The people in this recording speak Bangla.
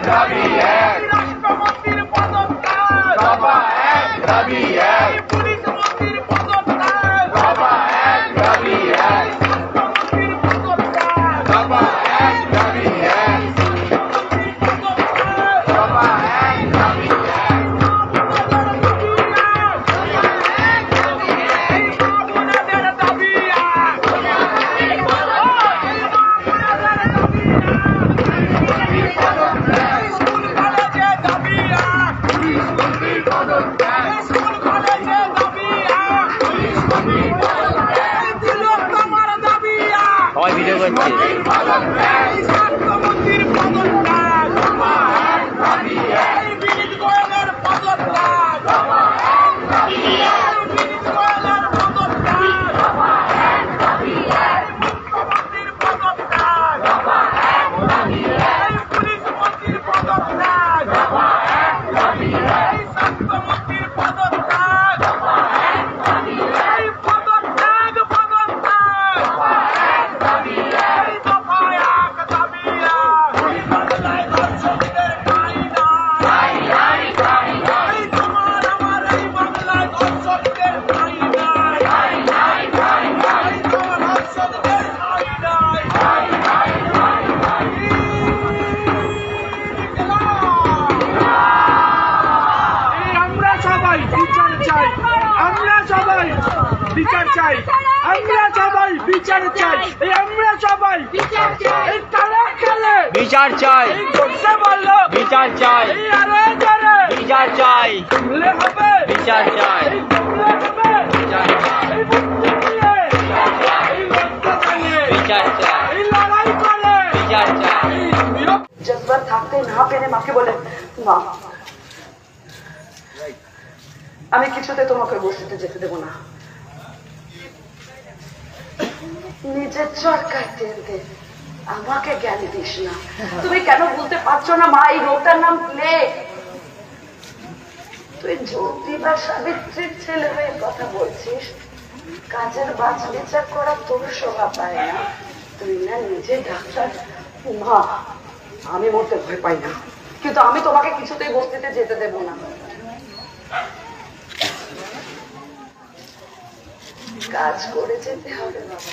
দাবি এক, রাষ্ট্রমন্ত্রীর পদত্যাগ, দফা এক, দাবি এক, পুলিশ মন্ত্রীর পদত্যাগ, দফা এক, দাবি এক, রাষ্ট্রমন্ত্রীর পদত্যাগ, দফা এক, দাবি এক, দফা এক, দাবি এক, সবাই ভিডিও করছে। বিচার চাই, আমরা সবাই বিচার চাই, আমরা সবাই বিচার চাই, এই তালে খেলে বিচার চাই, এই করছে বললো বিচার চাই, এই আরে জারে বিচার চাই, কমলে হবে বিচার চাই, এই কমলে হবে বিচার চাই, এই মুক্তি দিয়ে এই লড়তে জানে বিচার চাই, এই লড়াই করে বিচার চাই। जज्बा থাকতে না পেরে মাকে বলে, মা আমি কিছুতে তোমাকে বসতে যেতে দেবো না, নিজের চরকায় তেল দে, আমাকে জ্ঞান দিস না। তুমি কেন বলতে পারছো না মা এই রোগটার নাম প্লেগ? তুই জ্যোতি বা সাবিত্রীর ছেলে হয়ে কথা বলছিস, কাজের বাজ বিচার করা তোর শোভা পায় না। তুই না নিজে ডাক্তার। মা আমি মরতে ভয় পাই না, কিন্তু আমি তোমাকে কিছুতেই বস্তিতে যেতে দেব না। কাজ করে যেতে হবে বাবা।